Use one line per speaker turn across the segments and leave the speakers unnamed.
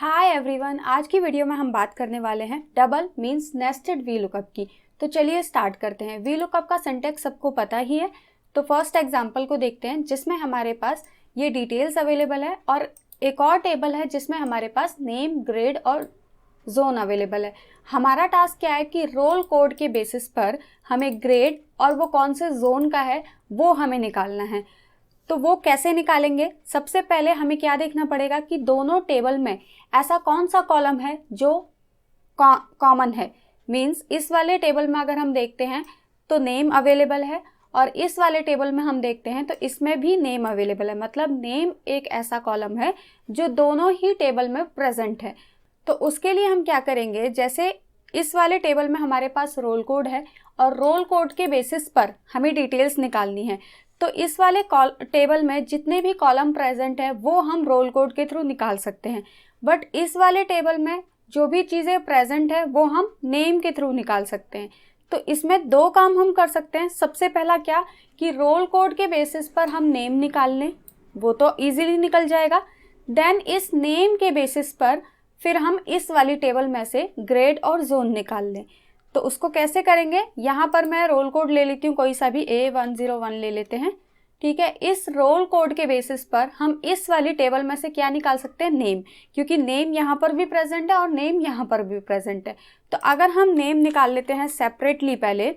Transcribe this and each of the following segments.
Hi everyone, आज की video में हम बात करने वाले हैं double means nested V lookup की। तो चलिए स्टार्ट करते हैं। वी लुकअप का सिंटैक्स सबको पता ही है। तो फर्स्ट एग्जांपल को देखते हैं जिसमें हमारे पास ये डिटेल्स अवेलेबल है और एक और टेबल है जिसमें हमारे पास नेम, ग्रेड और जोन अवेलेबल है। हमारा टास्क क्या है कि रोल कोड के बेसिस पर हमें ग्रेड और वो कौन से जोन का है वो हमें निकालना है। तो वो कैसे निकालेंगे? सबसे पहले हमें क्या देखना पड़ेगा कि दोनों टेबल में ऐसा कौन सा कॉलम है जो कॉमन है। मींस इस वाले टेबल में अगर हम देखते हैं तो नेम अवेलेबल है और इस वाले टेबल में हम देखते हैं तो इसमें भी नेम अवेलेबल है। मतलब नेम एक ऐसा कॉलम है जो दोनों ही टेबल में प्रेजेंट है। तो उसके लिए हम क्या करेंगे, जैसे इस वाले टेबल में हमारे पास रोल कोड है और रोल कोड के बेसिस पर हमें डिटेल्स निकालनी है। तो इस वाले टेबल में जितने भी कॉलम प्रेजेंट है वो हम रोल कोड के थ्रू निकाल सकते हैं, बट इस वाले टेबल में जो भी चीज़ें प्रेजेंट है वो हम नेम के थ्रू निकाल सकते हैं। तो इसमें दो काम हम कर सकते हैं। सबसे पहला क्या कि रोल कोड के बेसिस पर हम नेम निकाल लें, वो तो इजीली निकल जाएगा। देन इस नेम के बेसिस पर फिर हम इस वाली टेबल में से ग्रेड और जोन निकाल लें। तो उसको कैसे करेंगे, यहाँ पर मैं रोल कोड ले लेती हूँ, कोई सा भी A101 ले लेते हैं। ठीक है, इस रोल कोड के बेसिस पर हम इस वाली टेबल में से क्या निकाल सकते हैं, नेम, क्योंकि नेम यहाँ पर भी प्रेजेंट है और नेम यहाँ पर भी प्रेजेंट है। तो अगर हम नेम निकाल लेते हैं सेपरेटली, पहले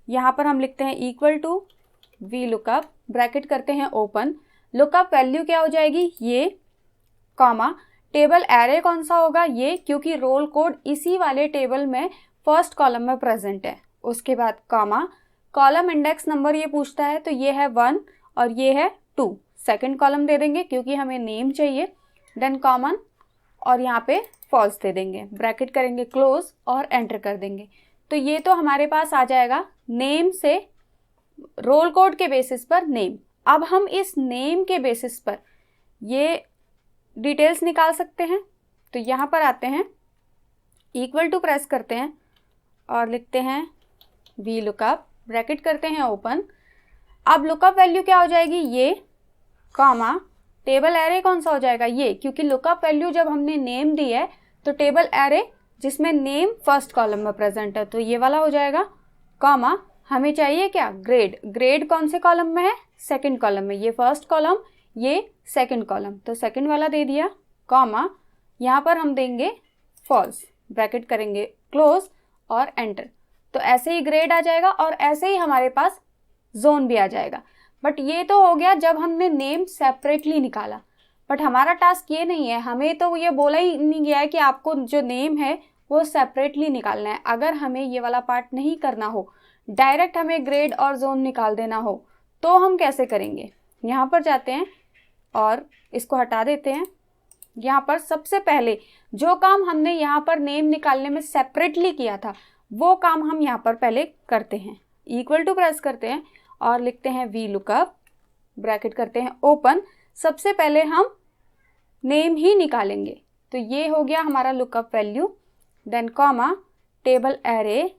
यहाँ पर हम लिखते हैं equal to V lookup, bracket करते हैं ओपन, लुकअप वैल्यू क्या हो जाएगी ये, कॉमा, टेबल एरे कौन सा होगा ये, क्योंकि रोल कोड इसी वाले टेबल में फर्स्ट कॉलम में प्रेजेंट है। उसके बाद कॉमा, कॉलम इंडेक्स नंबर ये पूछता है तो ये है 1 और ये है 2, सेकंड कॉलम दे देंगे क्योंकि हमें नेम चाहिए। देन कॉमन और यहाँ पे फॉल्स दे देंगे, ब्रैकेट करेंगे क्लोज और एंटर कर देंगे। तो ये तो हमारे पास आ जाएगा नेम से रोल कोड के बेसिस पर नेम। अब हम इस नेम के बेसिस पर ये डिटेल्स निकाल सकते हैं। तो यहाँ पर आते हैं, इक्वल टू प्रेस करते हैं और लिखते हैं वी लुकअप, ब्रैकेट करते हैं ओपन। अब लुकअप वैल्यू क्या हो जाएगी ये, कॉमा, टेबल एरे कौन सा हो जाएगा ये, क्योंकि लुकअप वैल्यू जब हमने नेम दी है तो टेबल एरे जिसमें नेम फर्स्ट कॉलम में प्रेजेंट है तो ये वाला हो जाएगा, कॉमा, हमें चाहिए क्या, ग्रेड, ग्रेड कौन से कॉलम में है, सेकंड कॉलम में, ये फर्स्ट कॉलम ये सेकंड कॉलम, तो सेकंड वाला दे दिया, कॉमा, यहाँ पर हम देंगे फॉल्स, ब्रैकेट करेंगे क्लोज और एंटर। तो ऐसे ही ग्रेड आ जाएगा और ऐसे ही हमारे पास जोन भी आ जाएगा। बट ये तो हो गया जब हमने नेम सेपरेटली निकाला, बट हमारा टास्क ये नहीं है, हमें तो ये बोला ही नहीं गया है कि आपको जो नेम है वो सेपरेटली निकालना है। अगर हमें ये वाला पार्ट नहीं करना हो, डायरेक्ट हमें ग्रेड और जोन निकाल देना हो, तो हम कैसे करेंगे, यहाँ पर जाते हैं और इसको हटा देते हैं। यहाँ पर सबसे पहले जो काम हमने यहाँ पर नेम निकालने में सेपरेटली किया था वो काम हम यहाँ पर पहले करते हैं। इक्वल टू प्रेस करते हैं और लिखते हैं वी लुकअप, ब्रैकेट करते हैं ओपन। सबसे पहले हम नेम ही निकालेंगे, तो ये हो गया हमारा lookup value. Then comma, table array,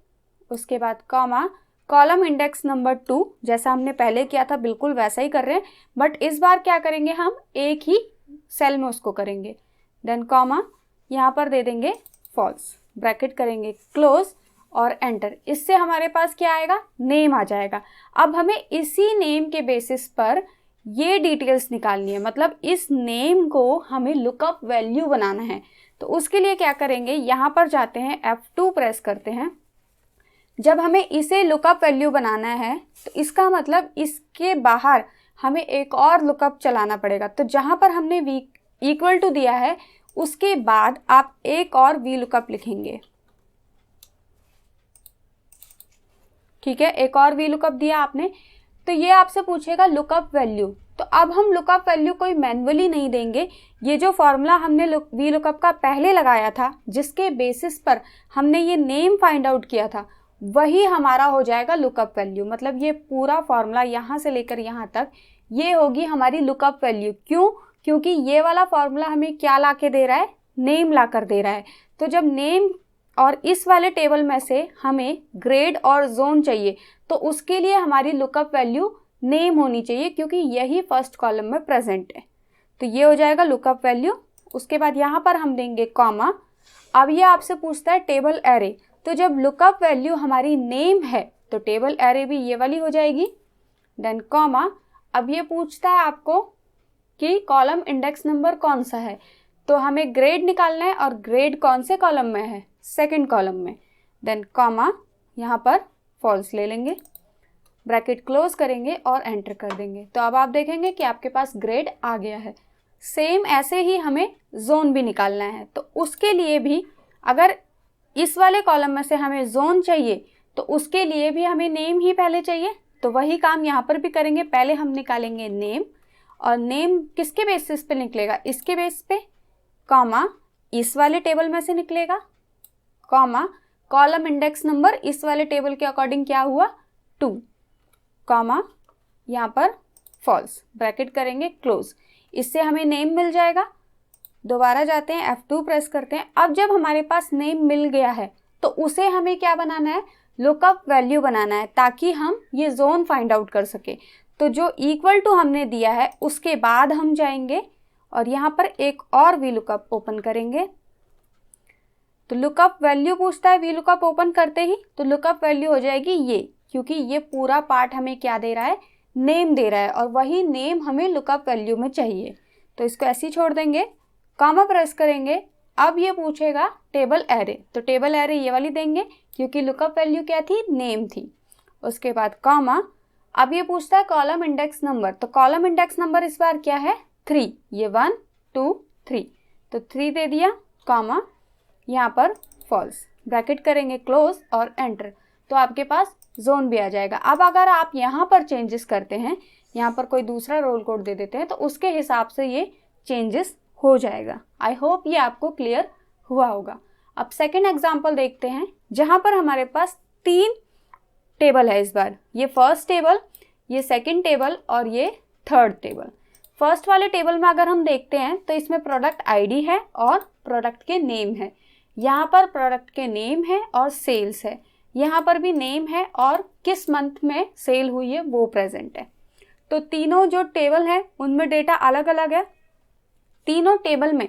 उसके बाद कॉमा, कॉलम इंडेक्स नंबर 2, जैसा हमने पहले किया था बिल्कुल वैसा ही कर रहे हैं, बट इस बार क्या करेंगे, हम एक ही सेल में उसको करेंगे। देन कॉमा, यहाँ पर दे देंगे फॉल्स, ब्रैकेट करेंगे क्लोज और एंटर। इससे हमारे पास क्या आएगा, नेम आ जाएगा। अब हमें इसी नेम के बेसिस पर ये डिटेल्स निकालनी है, मतलब इस नेम को हमें लुकअप वैल्यू बनाना है। तो उसके लिए क्या करेंगे, यहाँ पर जाते हैं F2 प्रेस करते हैं। जब हमें इसे लुकअप वैल्यू बनाना है तो इसका मतलब इसके बाहर हमें एक और लुकअप चलाना पड़ेगा। तो जहाँ पर हमने वी इक्वल टू दिया है उसके बाद आप एक और वी लुकअप लिखेंगे। ठीक है, एक और वी लुकअप दिया आपने, तो ये आपसे पूछेगा लुकअप वैल्यू। तो अब हम लुकअप वैल्यू कोई मैन्युअली नहीं देंगे, ये जो फॉर्मूला हमने वी लुकअप का पहले लगाया था जिसके बेसिस पर हमने ये नेम फाइंड आउट किया था वही हमारा हो जाएगा लुकअप वैल्यू। मतलब ये पूरा फॉर्मूला यहाँ से लेकर यहाँ तक ये होगी हमारी लुकअप वैल्यू। क्यों? क्योंकि ये वाला फॉर्मूला हमें क्या ला के दे रहा है, नेम ला कर दे रहा है। तो जब नेम और इस वाले टेबल में से हमें ग्रेड और जोन चाहिए तो उसके लिए हमारी लुकअप वैल्यू नेम होनी चाहिए क्योंकि यही फर्स्ट कॉलम में प्रेजेंट है। तो ये हो जाएगा लुकअप वैल्यू उसके बाद यहाँ पर हम देंगे कॉमा। अब ये आपसे पूछता है टेबल एरे, तो जब लुकअप वैल्यू हमारी नेम है तो टेबल एरे भी ये वाली हो जाएगी। Then comma. अब ये पूछता है आपको कि कॉलम इंडेक्स नंबर कौन सा है, तो हमें ग्रेड निकालना है और ग्रेड कौन से कॉलम में है, सेकंड कॉलम में। देन कॉमा, यहाँ पर फॉल्स ले लेंगे, ब्रैकेट क्लोज करेंगे और एंटर कर देंगे। तो अब आप देखेंगे कि आपके पास ग्रेड आ गया है। सेम ऐसे ही हमें जोन भी निकालना है, तो उसके लिए भी अगर इस वाले कॉलम में से हमें जोन चाहिए तो उसके लिए भी हमें नेम ही पहले चाहिए, तो वही काम यहाँ पर भी करेंगे। पहले हम निकालेंगे नेम, और नेम किसके बेसिस पे निकलेगा, इसके बेस पे, कॉमा, इस वाले टेबल में से निकलेगा, कॉमा, कॉलम इंडेक्स नंबर इस वाले टेबल के अकॉर्डिंग क्या हुआ 2, कॉमा, यहाँ पर फॉल्स, ब्रैकेट करेंगे क्लोज। इससे हमें नेम मिल जाएगा। दोबारा जाते हैं, F2 प्रेस करते हैं। अब जब हमारे पास नेम मिल गया है तो उसे हमें क्या बनाना है, लुकअप वैल्यू बनाना है, ताकि हम ये जोन फाइंड आउट कर सके। तो जो इक्वल टू हमने दिया है उसके बाद हम जाएंगे और यहाँ पर एक और वी लुकअप ओपन करेंगे। तो लुकअप वैल्यू पूछता है वी लुकअप ओपन करते ही, तो लुकअप वैल्यू हो जाएगी ये, क्योंकि ये पूरा पार्ट हमें क्या दे रहा है, नेम दे रहा है, और वही नेम हमें लुकअप वैल्यू में चाहिए। तो इसको ऐसे ही छोड़ देंगे, कॉमा प्रेस करेंगे। अब ये पूछेगा टेबल एरे, तो टेबल एरे ये वाली देंगे क्योंकि लुकअप वैल्यू क्या थी, नेम थी। उसके बाद कॉमा। अब ये पूछता है कॉलम इंडेक्स नंबर, तो कॉलम इंडेक्स नंबर इस बार क्या है 3, ये 1 2 3, तो 3 दे दिया, कॉमा, यहाँ पर फॉल्स, ब्रैकेट करेंगे क्लोज और एंटर। तो आपके पास जोन भी आ जाएगा। अब अगर आप यहाँ पर चेंजेस करते हैं, यहाँ पर कोई दूसरा रोल कोड दे देते हैं, तो उसके हिसाब से ये चेंजेस हो जाएगा। आई होप ये आपको क्लियर हुआ होगा। अब सेकेंड एग्जाम्पल देखते हैं, जहाँ पर हमारे पास 3 टेबल है। इस बार ये फर्स्ट टेबल, ये सेकेंड टेबल और ये थर्ड टेबल। फर्स्ट वाले टेबल में अगर हम देखते हैं तो इसमें प्रोडक्ट आईडी है और प्रोडक्ट के नेम है। यहाँ पर प्रोडक्ट के नेम है और सेल्स है, यहाँ पर भी नेम है और किस मंथ में सेल हुई है वो प्रेजेंट है। तो तीनों जो टेबल है उनमें डेटा अलग अलग है। तीनों टेबल में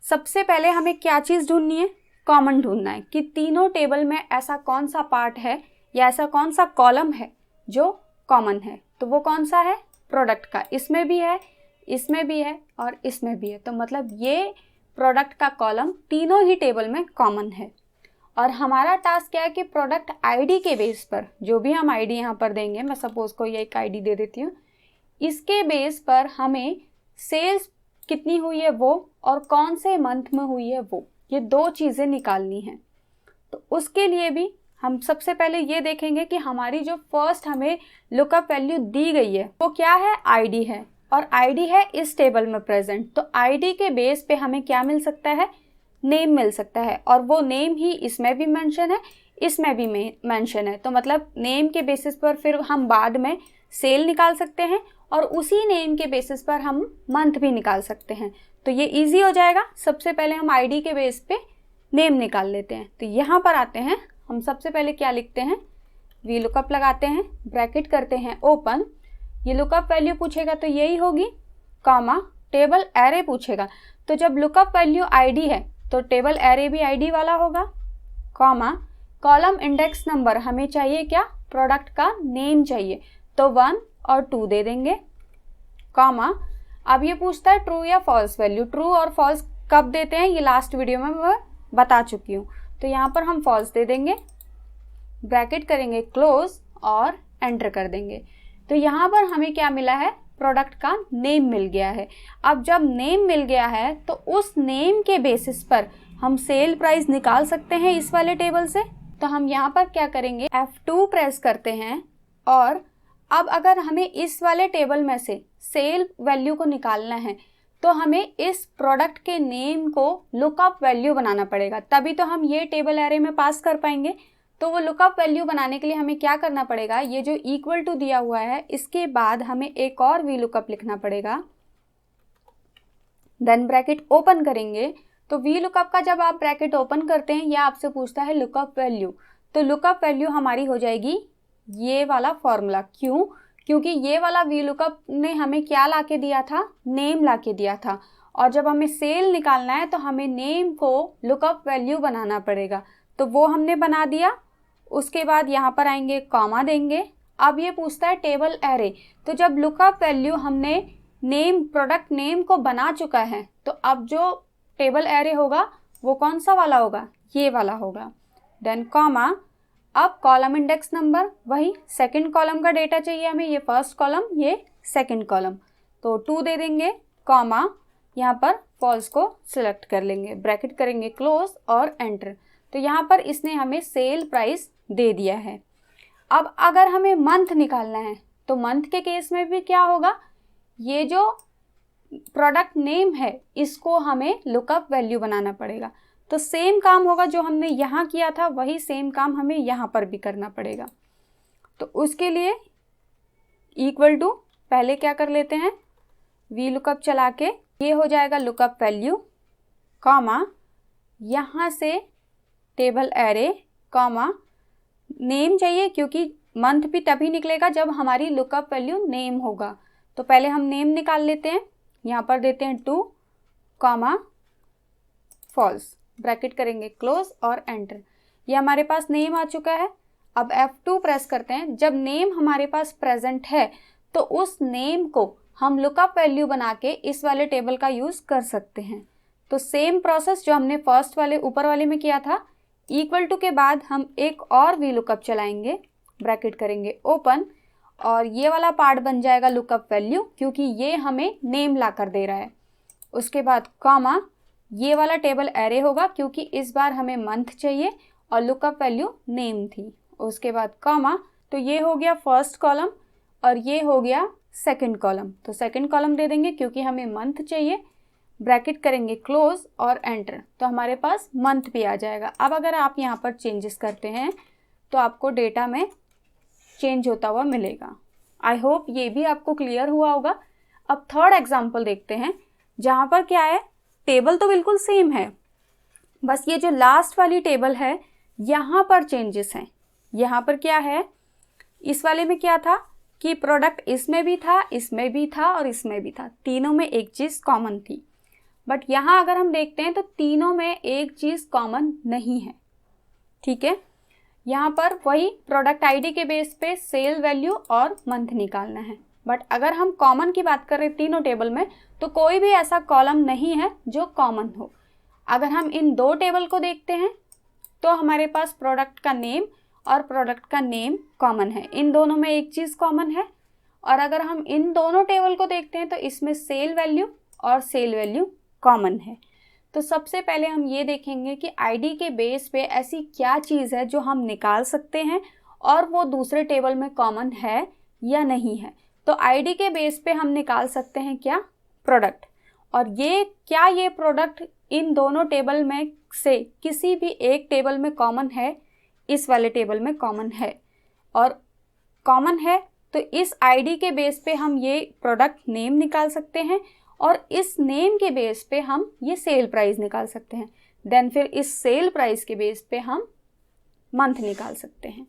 सबसे पहले हमें क्या चीज़ ढूंढनी है, कॉमन ढूंढना है कि तीनों टेबल में ऐसा कौन सा पार्ट है या ऐसा कौन सा कॉलम है जो कॉमन है। तो वो कौन सा है, प्रोडक्ट का। इसमें भी है, इसमें भी है और इसमें भी है, तो मतलब ये प्रोडक्ट का कॉलम तीनों ही टेबल में कॉमन है। और हमारा टास्क क्या है कि प्रोडक्ट आईडी के बेस पर, जो भी हम आईडी यहाँ पर देंगे, मैं सपोज को ये एक आईडी दे देती हूँ, इसके बेस पर हमें सेल्स कितनी हुई है वो और कौन से मंथ में हुई है वो, ये 2 चीज़ें निकालनी हैं। तो उसके लिए भी हम सबसे पहले ये देखेंगे कि हमारी जो फर्स्ट हमें लुकअप वैल्यू दी गई है वो क्या है, आईडी है, और आईडी है इस टेबल में प्रेजेंट। तो आईडी के बेस पे हमें क्या मिल सकता है, नेम मिल सकता है, और वो नेम ही इसमें भी मेंशन है, इसमें भी मेंशन है। तो मतलब नेम के बेसिस पर फिर हम बाद में सेल निकाल सकते हैं और उसी नेम के बेसिस पर हम मंथ भी निकाल सकते हैं। तो ये इजी हो जाएगा। सबसे पहले हम आईडी के बेस पे नेम निकाल लेते हैं। तो यहाँ पर आते हैं, हम सबसे पहले क्या लिखते हैं, वी लुकअप लगाते हैं, ब्रैकेट करते हैं ओपन, ये लुकअप वैल्यू पूछेगा तो यही होगी, कॉमा, टेबल एरे पूछेगा तो जब लुकअप वैल्यू आईडी है तो टेबल एरे भी आईडी वाला होगा, कॉमा, कॉलम इंडेक्स नंबर हमें चाहिए क्या, प्रोडक्ट का नेम चाहिए, तो 1 और 2 दे देंगे, कॉमा। अब ये पूछता है ट्रू या फॉल्स वैल्यू। ट्रू और फॉल्स कब देते हैं ये लास्ट वीडियो में मैं बता चुकी हूँ, तो यहाँ पर हम फॉल्स दे देंगे, ब्रैकेट करेंगे क्लोज और एंटर कर देंगे। तो यहाँ पर हमें क्या मिला है, प्रोडक्ट का नेम मिल गया है। अब जब नेम मिल गया है तो उस नेम के बेसिस पर हम सेल प्राइस निकाल सकते हैं इस वाले टेबल से। तो हम यहाँ पर क्या करेंगे, F2 प्रेस करते हैं, और अब अगर हमें इस वाले टेबल में से सेल वैल्यू को निकालना है तो हमें इस प्रोडक्ट के नेम को लुकअप वैल्यू बनाना पड़ेगा, तभी तो हम ये टेबल एरे में पास कर पाएंगे। तो वो लुकअप वैल्यू बनाने के लिए हमें क्या करना पड़ेगा, ये जो इक्वल टू दिया हुआ है इसके बाद हमें एक और वी लुकअप लिखना पड़ेगा, देन ब्रैकेट ओपन करेंगे। तो वी लुकअप का जब आप ब्रैकेट ओपन करते हैं यह आपसे पूछता है लुकअप वैल्यू, तो लुकअप वैल्यू हमारी हो जाएगी ये वाला फॉर्मूला। क्यों, क्योंकि ये वाला वी लुकअप ने हमें क्या ला के दिया था, नेम ला के दिया था, और जब हमें सेल निकालना है तो हमें नेम को लुकअप वैल्यू बनाना पड़ेगा, तो वो हमने बना दिया। उसके बाद यहाँ पर आएंगे, कॉमा देंगे। अब ये पूछता है टेबल एरे, तो जब लुकअप वैल्यू हमने नेम, प्रोडक्ट नेम को बना चुका है, तो अब जो टेबल एरे होगा वो कौन सा वाला होगा, ये वाला होगा। देन कॉमा, अब कॉलम इंडेक्स नंबर, वही सेकंड कॉलम का डेटा चाहिए हमें, ये फर्स्ट कॉलम, ये सेकंड कॉलम, तो 2 दे देंगे, कॉमा, यहाँ पर फॉल्स को सिलेक्ट कर लेंगे, ब्रैकेट करेंगे क्लोज और एंटर। तो यहाँ पर इसने हमें सेल प्राइस दे दिया है। अब अगर हमें मंथ निकालना है तो मंथ के केस में भी क्या होगा, ये जो प्रोडक्ट नेम है इसको हमें लुकअप वैल्यू बनाना पड़ेगा। तो सेम काम होगा जो हमने यहाँ किया था, वही सेम काम हमें यहाँ पर भी करना पड़ेगा। तो उसके लिए इक्वल टू, पहले क्या कर लेते हैं, वी लुकअप चला के, ये हो जाएगा लुकअप वैल्यू, कॉमा, यहाँ से टेबल एरे, कॉमा, नेम चाहिए क्योंकि मंथ भी तभी निकलेगा जब हमारी लुकअप वैल्यू नेम होगा। तो पहले हम नेम निकाल लेते हैं, यहाँ पर देते हैं 2, कॉमा, फॉल्स, ब्रैकेट करेंगे क्लोज और एंटर। ये हमारे पास नेम आ चुका है। अब F2 प्रेस करते हैं। जब नेम हमारे पास प्रेजेंट है तो उस नेम को हम लुकअप वैल्यू बना के इस वाले टेबल का यूज़ कर सकते हैं। तो सेम प्रोसेस जो हमने फर्स्ट वाले ऊपर वाले में किया था, इक्वल टू के बाद हम एक और वी लुकअप चलाएंगे, ब्रैकेट करेंगे ओपन, और ये वाला पार्ट बन जाएगा लुकअप वैल्यू क्योंकि ये हमें नेम ला कर दे रहा है। उसके बाद कॉमा, ये वाला टेबल एरे होगा क्योंकि इस बार हमें मंथ चाहिए और लुकअप वैल्यू नेम थी। उसके बाद कॉमा, तो ये हो गया फर्स्ट कॉलम और ये हो गया सेकंड कॉलम, तो सेकंड कॉलम दे देंगे क्योंकि हमें मंथ चाहिए, ब्रैकेट करेंगे क्लोज और एंटर, तो हमारे पास मंथ भी आ जाएगा। अब अगर आप यहाँ पर चेंजेस करते हैं तो आपको डेटा में चेंज होता हुआ मिलेगा। आई होप ये भी आपको क्लियर हुआ होगा। अब थर्ड एग्जाम्पल देखते हैं, जहाँ पर क्या है, टेबल तो बिल्कुल सेम है, बस ये जो लास्ट वाली टेबल है यहाँ पर चेंजेस हैं। यहाँ पर क्या है, इस वाले में क्या था कि प्रोडक्ट इसमें भी था, इसमें भी था और इसमें भी था, तीनों में एक चीज़ कॉमन थी। बट यहाँ अगर हम देखते हैं तो तीनों में एक चीज़ कॉमन नहीं है। ठीक है, यहाँ पर वही प्रोडक्ट आईडी के बेस पे सेल वैल्यू और मंथ निकालना है। बट अगर हम कॉमन की बात करें तीनों टेबल में, तो कोई भी ऐसा कॉलम नहीं है जो कॉमन हो। अगर हम इन दो टेबल को देखते हैं तो हमारे पास प्रोडक्ट का नेम और प्रोडक्ट का नेम कॉमन है, इन दोनों में एक चीज़ कॉमन है। और अगर हम इन दोनों टेबल को देखते हैं तो इसमें सेल वैल्यू और सेल वैल्यू कॉमन है। तो सबसे पहले हम ये देखेंगे कि आईडी के बेस पे ऐसी क्या चीज़ है जो हम निकाल सकते हैं और वो दूसरे टेबल में कॉमन है या नहीं है। तो आईडी के बेस पे हम निकाल सकते हैं क्या, प्रोडक्ट, और ये क्या ये प्रोडक्ट इन दोनों टेबल में से किसी भी एक टेबल में कॉमन है, इस वाले टेबल में कॉमन है, और कॉमन है तो इस आईडी के बेस पे हम ये प्रोडक्ट नेम निकाल सकते हैं और इस नेम के बेस पे हम ये सेल प्राइस निकाल सकते हैं। देन फिर इस सेल प्राइस के बेस पे हम मंथ निकाल सकते हैं।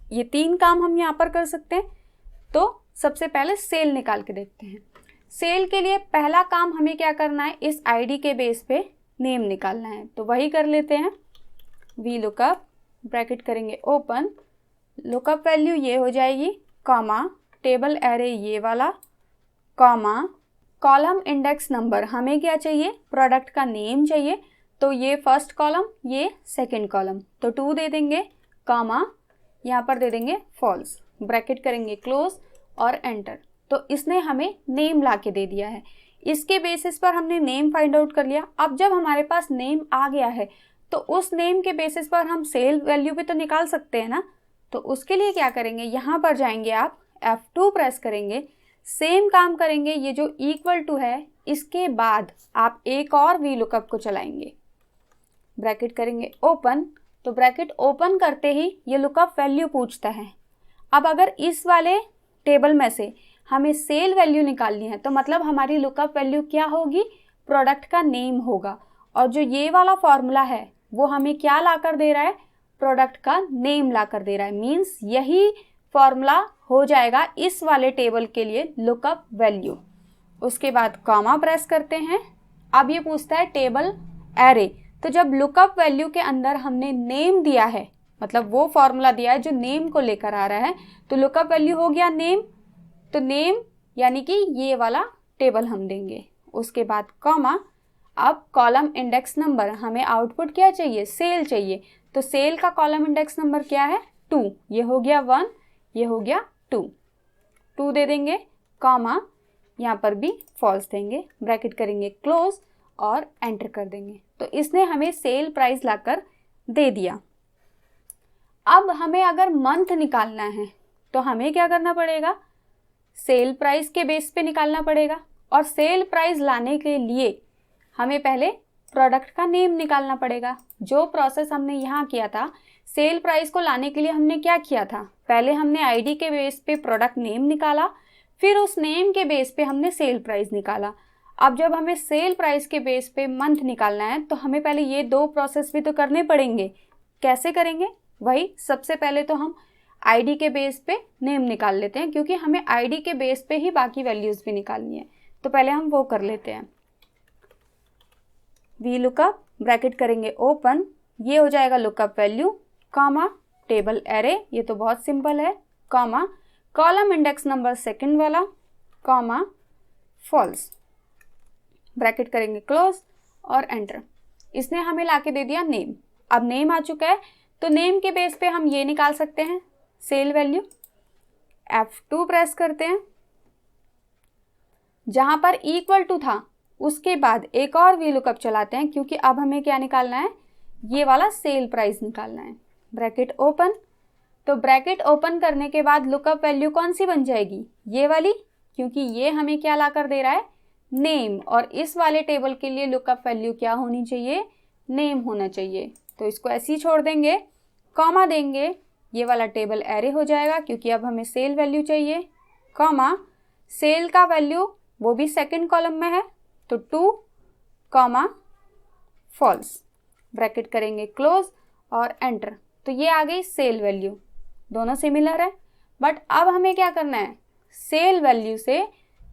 ये तीन काम हम यहाँ पर कर सकते हैं। तो सबसे पहले सेल निकाल के देखते हैं। सेल के लिए पहला काम हमें क्या करना है, इस आईडी के बेस पे नेम निकालना है। तो वही कर लेते हैं, वी लुकअप, ब्रैकेट करेंगे ओपन, लुकअप वैल्यू ये हो जाएगी, कॉमा, टेबल एरे ये वाला, कॉमा, कॉलम इंडेक्स नंबर हमें क्या चाहिए, प्रोडक्ट का नेम चाहिए, तो ये फर्स्ट कॉलम, ये सेकंड कॉलम, तो 2 दे देंगे, कॉमा, यहाँ पर दे देंगे फॉल्स, ब्रैकेट करेंगे क्लोज और एंटर। तो इसने हमें नेम ला के दे दिया है। इसके बेसिस पर हमने नेम फाइंड आउट कर लिया। अब जब हमारे पास नेम आ गया है तो उस नेम के बेसिस पर हम सेल वैल्यू भी तो निकाल सकते हैं ना। तो उसके लिए क्या करेंगे, यहाँ पर जाएंगे आप, F2 प्रेस करेंगे, सेम काम करेंगे, ये जो इक्वल टू है इसके बाद आप एक और वी लुकअप को चलाएंगे, ब्रैकेट करेंगे ओपन। तो ब्रैकेट ओपन करते ही ये लुकअप वैल्यू पूछता है। अब अगर इस वाले टेबल में से हमें सेल वैल्यू निकालनी है तो मतलब हमारी लुकअप वैल्यू क्या होगी, प्रोडक्ट का नेम होगा। और जो ये वाला फॉर्मूला है वो हमें क्या ला कर दे रहा है, प्रोडक्ट का नेम ला कर दे रहा है। मीन्स यही फॉर्मूला हो जाएगा इस वाले टेबल के लिए लुकअप वैल्यू। उसके बाद कॉमा प्रेस करते हैं अब ये पूछता है टेबल एरे। तो जब लुकअप वैल्यू के अंदर हमने नेम दिया है, मतलब वो फॉर्मूला दिया है जो नेम को लेकर आ रहा है, तो लुकअप वैल्यू हो गया नेम, तो नेम यानी कि ये वाला टेबल हम देंगे। उसके बाद कॉमा, अब कॉलम इंडेक्स नंबर, हमें आउटपुट क्या चाहिए, सेल चाहिए, तो सेल का कॉलम इंडेक्स नंबर क्या है 2, ये हो गया 1, ये हो गया 2 दे देंगे, कॉमा यहाँ पर भी फॉल्स देंगे, ब्रैकेट करेंगे क्लोज और एंटर कर देंगे। तो इसने हमें सेल प्राइस लाकर दे दिया। अब हमें अगर मंथ निकालना है तो हमें क्या करना पड़ेगा, सेल प्राइस के बेस पे निकालना पड़ेगा, और सेल प्राइस लाने के लिए हमें पहले प्रोडक्ट का नेम निकालना पड़ेगा। जो प्रोसेस हमने यहाँ किया था, सेल प्राइस को लाने के लिए हमने क्या किया था, पहले हमने आईडी के बेस पे प्रोडक्ट नेम निकाला, फिर उस नेम के बेस पे हमने सेल प्राइस निकाला। अब जब हमें सेल प्राइस के बेस पे मंथ निकालना है तो हमें पहले ये 2 प्रोसेस भी तो करने पड़ेंगे। कैसे करेंगे, वही सबसे पहले तो हम आईडी के बेस पे नेम निकाल लेते हैं, क्योंकि हमें आईडी के बेस पे ही बाकी वैल्यूज़ भी निकालनी है। तो पहले हम वो कर लेते हैं। वी लुकअप, ब्रैकेट करेंगे ओपन, ये हो जाएगा lookup value, comma table array, ये तो बहुत सिंपल है, comma column index number second वाला, कॉमा फॉल्स, ब्रैकेट करेंगे क्लोज और एंटर। इसने हमें लाके दे दिया नेम। अब नेम आ चुका है, तो नेम के बेस पे हम ये निकाल सकते हैं सेल वैल्यू। F2 प्रेस करते हैं, जहां पर इक्वल टू था उसके बाद एक और वी लुकअप चलाते हैं, क्योंकि अब हमें क्या निकालना है, ये वाला सेल प्राइस निकालना है। ब्रैकेट ओपन, तो ब्रैकेट ओपन करने के बाद लुकअप वैल्यू कौन सी बन जाएगी, ये वाली, क्योंकि ये हमें क्या लाकर दे रहा है, नेम, और इस वाले टेबल के लिए लुकअप वैल्यू क्या होनी चाहिए, नेम होना चाहिए। तो इसको ऐसे ही छोड़ देंगे, कॉमा देंगे, ये वाला टेबल एरे हो जाएगा, क्योंकि अब हमें सेल वैल्यू चाहिए, कॉमा सेल का वैल्यू वो भी सेकंड कॉलम में है, तो 2, कॉमा फॉल्स, ब्रैकेट करेंगे क्लोज और एंटर। तो ये आ गई सेल वैल्यू, दोनों सिमिलर है, बट अब हमें क्या करना है, सेल वैल्यू से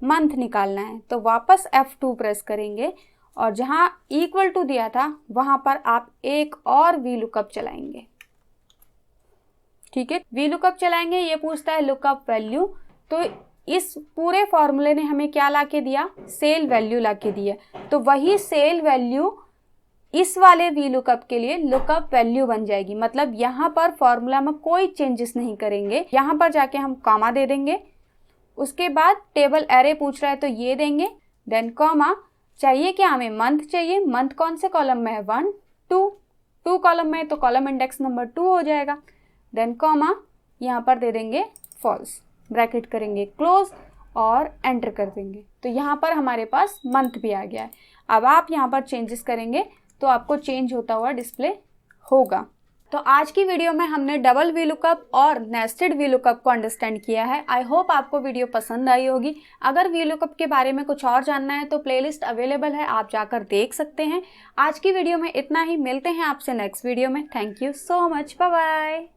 मंथ निकालना है। तो वापस F2 प्रेस करेंगे, और जहां इक्वल टू दिया था वहां पर आप एक और वी लुकअप चलाएंगे। ठीक है, वी लुकअप चलाएंगे, ये पूछता है लुकअप वैल्यू, तो इस पूरे फॉर्मूले ने हमें क्या लाके दिया, सेल वैल्यू लाके दिया। तो वही सेल वैल्यू इस वाले वी लुकअप के लिए लुकअप वैल्यू बन जाएगी। मतलब यहाँ पर फॉर्मूला में कोई चेंजेस नहीं करेंगे, यहाँ पर जाके हम कॉमा दे देंगे, उसके बाद टेबल एरे पूछ रहा है तो ये देंगे, देन कॉमा, चाहिए क्या हमें, मंथ चाहिए, मंथ कौन से कॉलम में है, 1, 2 कॉलम में है, तो कॉलम इंडेक्स नंबर 2 हो जाएगा, देन कॉमा यहाँ पर दे देंगे फॉल्स, ब्रैकेट करेंगे क्लोज और एंटर कर देंगे। तो यहाँ पर हमारे पास मंथ भी आ गया है। अब आप यहाँ पर चेंजेस करेंगे तो आपको चेंज होता हुआ डिस्प्ले होगा। तो आज की वीडियो में हमने डबल वी लुकअप और नेस्टेड वी लुकअप को अंडरस्टैंड किया है। आई होप आपको वीडियो पसंद आई होगी। अगर वी लुकअप के बारे में कुछ और जानना है तो प्लेलिस्ट अवेलेबल है, आप जाकर देख सकते हैं। आज की वीडियो में इतना ही, मिलते हैं आपसे नेक्स्ट वीडियो में। Thank you so much, bye bye.